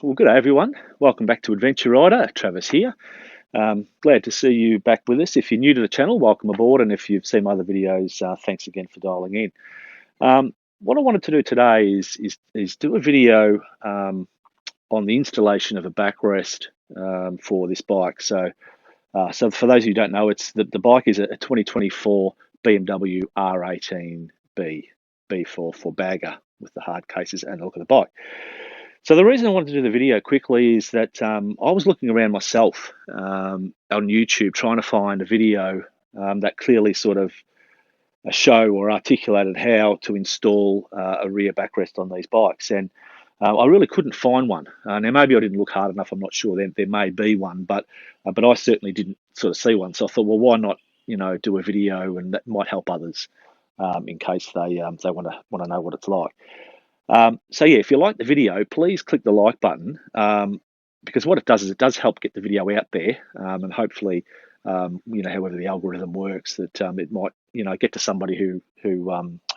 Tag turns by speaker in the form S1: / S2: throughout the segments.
S1: Well, good day, everyone. Welcome back to Adventure Rider. Travis here. Glad to see you back with us. If you're new to the channel, welcome aboard. And if you've seen my other videos, thanks again for dialing in. What I wanted to do today is do a video on the installation of a backrest for this bike. So for those of you who don't know, it's the bike is a 2024 BMW R18 B for bagger with the hard cases and the look of the bike. So the reason I wanted to do the video quickly is that I was looking around myself on YouTube trying to find a video that clearly sort of show or articulated how to install a rear backrest on these bikes, and I really couldn't find one. Now maybe I didn't look hard enough. I'm not sure. There may be one, but I certainly didn't sort of see one. So I thought, well, why not do a video, and that might help others in case they want to know what it's like. So yeah, if you like the video, please click the like button, because what it does is it does help get the video out there, and hopefully, however the algorithm works, that it might get to somebody who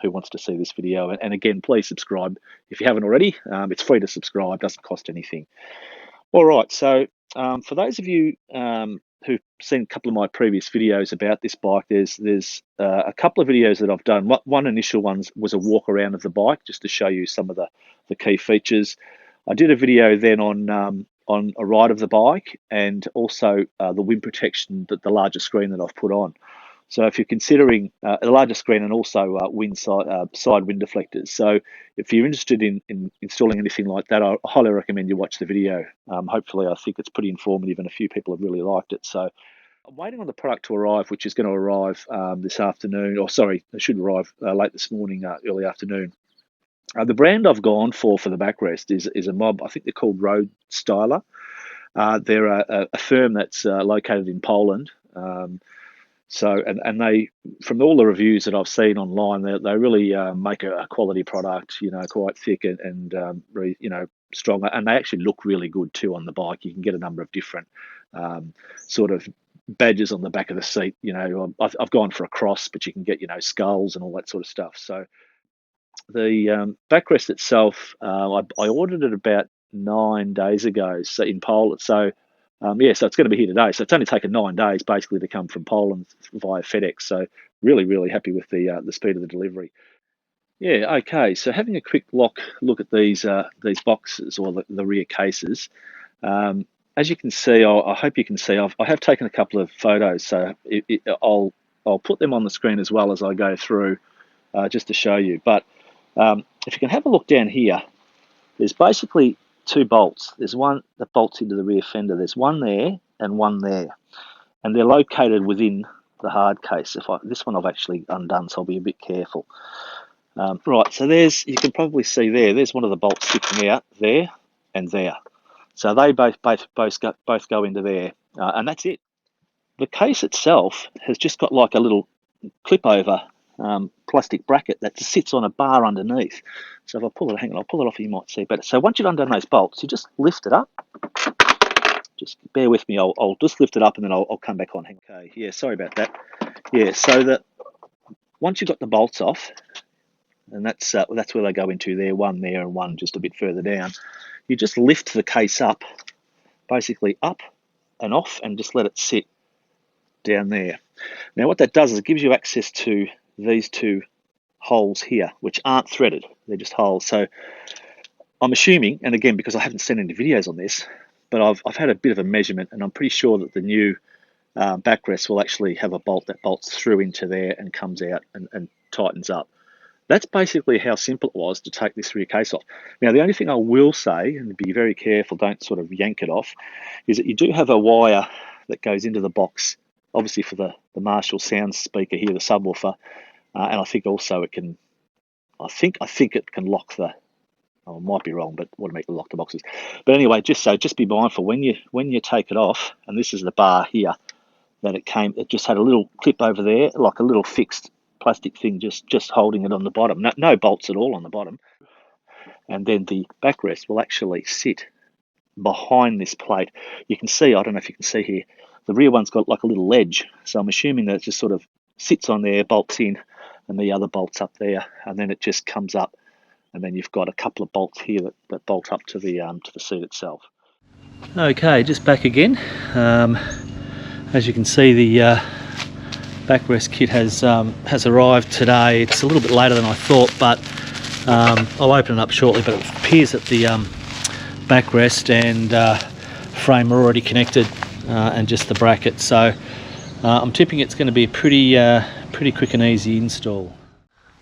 S1: wants to see this video. And again, please subscribe if you haven't already. It's free to subscribe, doesn't cost anything. All right, so for those of you who've seen a couple of my previous videos about this bike, there's a couple of videos that I've done. One initial one was a walk around of the bike, just to show you some of the key features. I did a video then on a ride of the bike, and also the wind protection, the larger screen that I've put on. So if you're considering a larger screen and also side wind deflectors, so if you're interested in installing anything like that, I highly recommend you watch the video. Hopefully, I think it's pretty informative, and a few people have really liked it. So I'm waiting on the product to arrive, which is going to arrive this afternoon, or sorry, it should arrive late this morning, early afternoon. The brand I've gone for the backrest is a mob. I think they're called Road Styler. They're a firm that's located in Poland. And they, from all the reviews that I've seen online, they really make a quality product, quite thick and really, strong. And they actually look really good too on the bike. You can get a number of different sort of badges on the back of the seat. I've gone for a cross, but you can get, skulls and all that sort of stuff. So the backrest itself, I ordered it about 9 days ago, so in Poland. So it's going to be here today. So it's only taken 9 days basically to come from Poland via FedEx. So really, really happy with the speed of the delivery. Yeah, okay. So having a quick look at these boxes, or the rear cases. As you can see, I hope you can see, I have taken a couple of photos. So I'll put them on the screen as well as I go through, just to show you. But if you can have a look down here, there's basically two bolts. There's one that bolts into the rear fender. There's one there and one there, and they're located within the hard case. This one I've actually undone, so I'll be a bit careful. Right, so you can probably see there's one of the bolts sticking out there and there. So they both go into there, and that's it. The case itself has just got like a little clip over plastic bracket that sits on a bar underneath. So if I pull it, hang on, I'll pull it off, you might see better. So once you've undone those bolts, you just lift it up. Just bear with me, I'll just lift it up and then I'll come back on. Okay, yeah, sorry about that. Yeah, so that once you've got the bolts off, and that's where they go into there, one there and one just a bit further down, you just lift the case up, basically up and off, and just let it sit down there. Now what that does is it gives you access to these two holes here, which aren't threaded, they're just holes. So I'm assuming, and again, because I haven't seen any videos on this, but I've had a bit of a measurement, and I'm pretty sure that the new backrest will actually have a bolt that bolts through into there and comes out and tightens up. That's basically how simple it was to take this rear case off. Now, the only thing I will say, and be very careful, don't sort of yank it off, is that you do have a wire that goes into the box, obviously for the Marshall sound speaker here, the subwoofer, and I think also it can, I think it can lock the, I might be wrong, but want to make it lock the boxes. But anyway, just be mindful when you take it off, and this is the bar here, that it just had a little clip over there, like a little fixed plastic thing just holding it on the bottom. No bolts at all on the bottom. And then the backrest will actually sit behind this plate. You can see, I don't know if you can see here, the rear one's got like a little ledge. So I'm assuming that it just sort of sits on there, bolts in, and the other bolts up there, and then it just comes up and then you've got a couple of bolts here that bolt up to the seat itself.
S2: Okay, just back again. As you can see, the backrest kit has arrived today. It's a little bit later than I thought, but I'll open it up shortly. But it appears that the backrest and frame are already connected, and just the bracket. So I'm tipping it's going to be a pretty quick and easy install.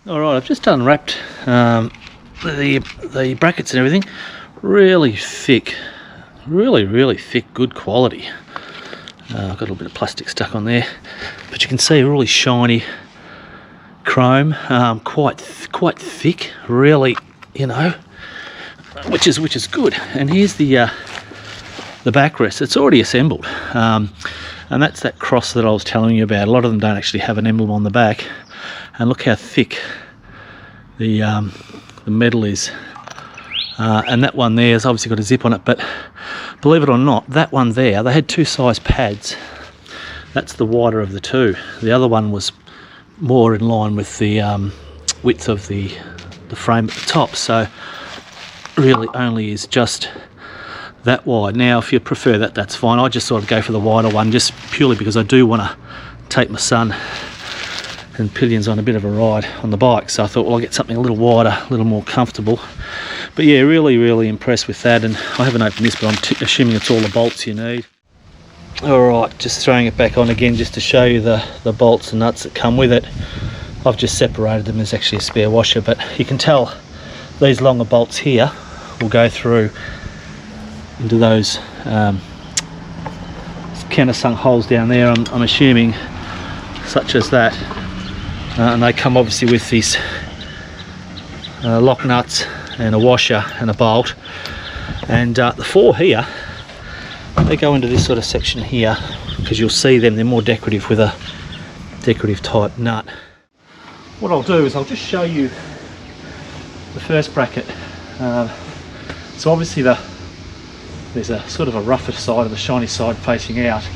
S2: All right, I've just unwrapped the brackets and everything. Really thick, really thick, good quality. I've got a little bit of plastic stuck on there, but you can see really shiny chrome, quite thick, really, you know, which is good. And here's the backrest. It's already assembled, and that's that cross that I was telling you about. A lot of them don't actually have an emblem on the back, and look how thick the metal is. And that one there has obviously got a zip on it, but believe it or not, that one there, they had two size pads. That's the wider of the two. The other one was more in line with the width of the frame at the top, so really only is just that wide. Now if you prefer that, that's fine. I just sort of go for the wider one, just purely because I do want to take my son and Pillions on a bit of a ride on the bike, so I thought, well, I'll get something a little wider, a little more comfortable. But yeah, really impressed with that. And I haven't opened this, but I'm assuming it's all the bolts you need. Alright, just throwing it back on again just to show you the bolts and nuts that come with it. I've just separated them. There's actually a spare washer, but you can tell these longer bolts here will go through into those countersunk holes down there, I'm assuming, such as that. And they come obviously with these lock nuts and a washer and a bolt. And the four here, they go into this sort of section here, because you'll see them, they're more decorative with a decorative type nut. What I'll do is I'll just show you the first bracket. So obviously there's a sort of a rougher side of the shiny side facing out,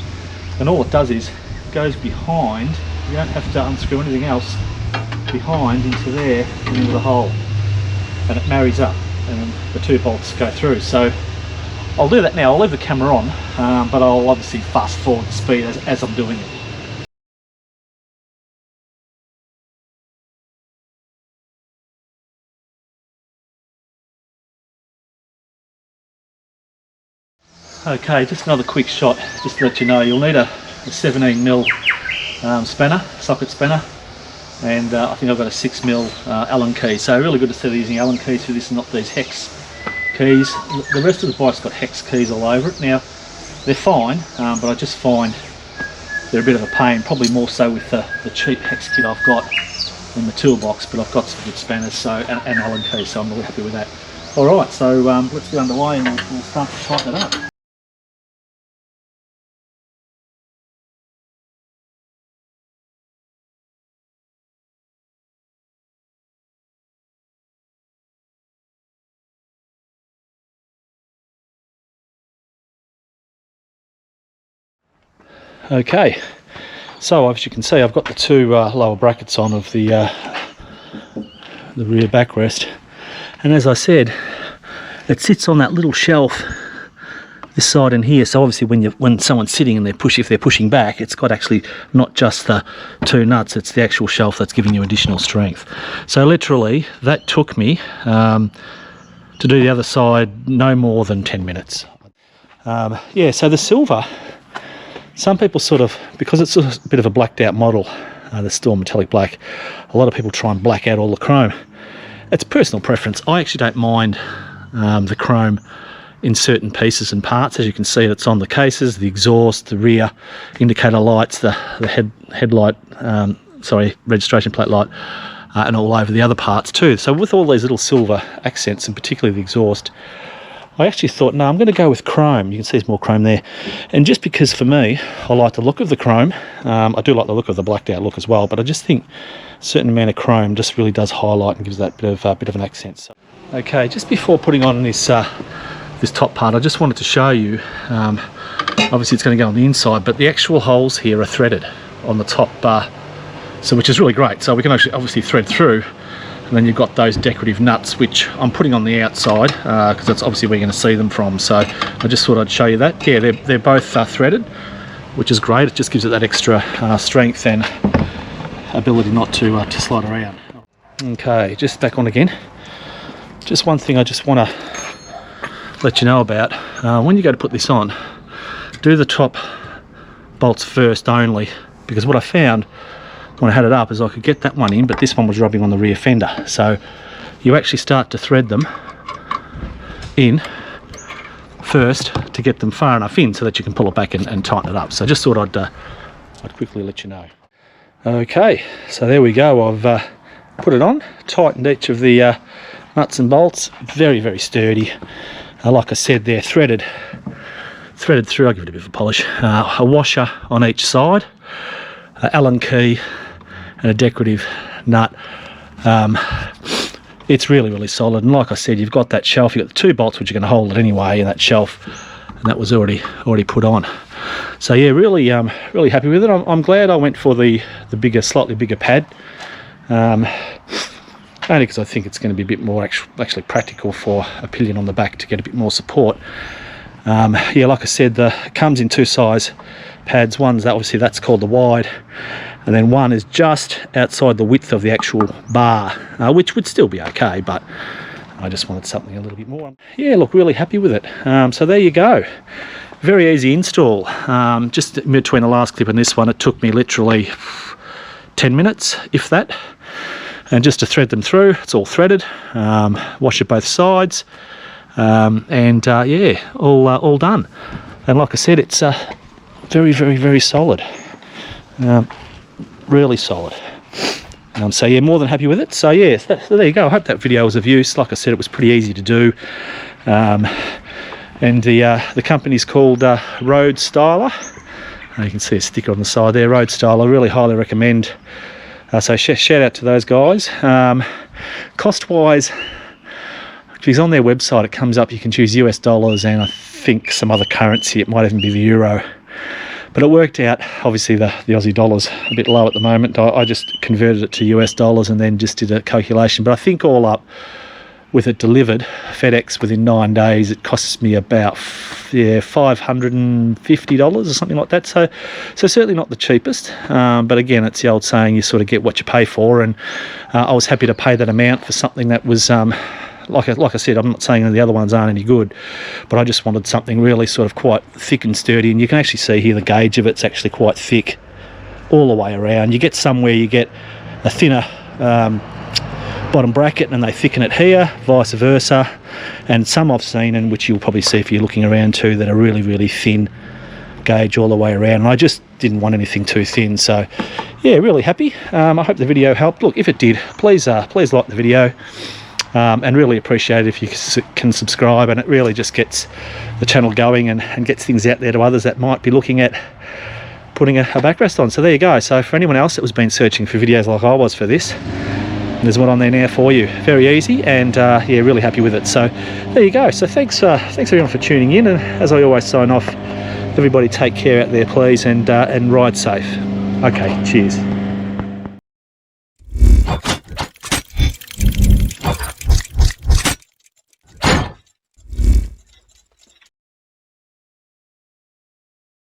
S2: and all it does is it goes behind. You don't have to unscrew anything else, behind into there and into the hole, and it marries up and then the two bolts go through. So I'll do that now. I'll leave the camera on, but I'll obviously fast forward the speed as I'm doing it. Okay, just another quick shot just to let you know. You'll need a 17mm spanner, socket spanner, and I think I've got a 6mm Allen key. So really good to see they're using Allen keys for this and not these hex keys. The rest of the bike's got hex keys all over it. Now they're fine, but I just find they're a bit of a pain, probably more so with the cheap hex kit I've got in the toolbox, but I've got some good spanners, so and Allen keys, so I'm really happy with that. Alright, so let's get underway and we'll start to tighten it up. Okay, so as you can see, I've got the two lower brackets on of the rear backrest, and as I said, it sits on that little shelf this side and here. So obviously when someone's sitting and if they're pushing back, it's got actually not just the two nuts, it's the actual shelf that's giving you additional strength. So literally that took me to do the other side no more than 10 minutes. Yeah, so the silver, some people sort of, because it's a bit of a blacked out model, the still metallic black, a lot of people try and black out all the chrome. It's personal preference. I actually don't mind the chrome in certain pieces and parts. As you can see, it's on the cases, the exhaust, the rear indicator lights, the headlight, registration plate light, and all over the other parts too. So with all these little silver accents, and particularly the exhaust, I actually thought, no, I'm going to go with chrome. You can see there's more chrome there. And just because for me, I like the look of the chrome. I do like the look of the blacked out look as well, but I just think a certain amount of chrome just really does highlight and gives that bit of an accent. So, okay, just before putting on this this top part, I just wanted to show you, obviously it's going to go on the inside, but the actual holes here are threaded on the top bar, so which is really great. So we can actually obviously thread through and then you've got those decorative nuts, which I'm putting on the outside because that's obviously where you're going to see them from. So I just thought I'd show you that. Yeah, they're both threaded, which is great. It just gives it that extra strength and ability not to slide around. Okay, just back on again. Just one thing I just want to let you know about. When you go to put this on, do the top bolts first only, because what I found when I had it up is I could get that one in, but this one was rubbing on the rear fender. So you actually start to thread them in first to get them far enough in so that you can pull it back and tighten it up. So just thought I'd quickly let you know. Okay, so there we go. I've put it on, tightened each of the nuts and bolts. Very, very sturdy. Like I said, they're threaded through. I'll give it a bit of a polish. A washer on each side, Allen key, and a decorative nut. It's really, really solid. And like I said, you've got that shelf. You've got the 2 bolts which are going to hold it anyway in that shelf, and that was already put on. So yeah, really really happy with it. I'm glad I went for the bigger, slightly bigger pad. Only because I think it's going to be a bit more actually practical for a pillion on the back to get a bit more support. Yeah, like I said, it comes in 2 size pads. One's obviously that's called the wide, and then one is just outside the width of the actual bar, which would still be okay, but I just wanted something a little bit more. Yeah, look, really happy with it. So there you go. Very easy install. Just in between the last clip and this one, it took me literally 10 minutes, if that. And just to thread them through, it's all threaded, wash it both sides, and yeah, all done. And like I said, it's very, very, very solid, really solid. So yeah, more than happy with it. So yeah, so there you go. I hope that video was of use. Like I said, it was pretty easy to do, and the company's called Road Styler. You can see a sticker on the side there, Road Styler. I really highly recommend. So shout out to those guys. Cost wise, if he's on their website, it comes up you can choose US dollars and I think some other currency. It might even be the euro, but it worked out. Obviously the Aussie dollar's a bit low at the moment. I just converted it to US dollars and then just did a calculation, but I think all up with it delivered FedEx within 9 days, it costs me about $550 or something like that. So certainly not the cheapest, but again, it's the old saying, you sort of get what you pay for, and I was happy to pay that amount for something that was like I said, I'm not saying that the other ones aren't any good, but I just wanted something really sort of quite thick and sturdy. And you can actually see here the gauge of it's actually quite thick all the way around. You get somewhere you get a thinner bottom bracket and they thicken it here, vice versa, and some I've seen, and which you'll probably see if you're looking around too, that are really, really thin gauge all the way around, and I just didn't want anything too thin. So yeah, really happy. I hope the video helped. Look, if it did, please like the video, and really appreciate it if you can subscribe, and it really just gets the channel going and gets things out there to others that might be looking at putting a backrest on. So there you go. So for anyone else that was been searching for videos like I was for this, there's one on there now for you. Very easy, and yeah, really happy with it. So there you go. So thanks everyone for tuning in, and as I always sign off, everybody take care out there please, and ride safe. Okay, cheers.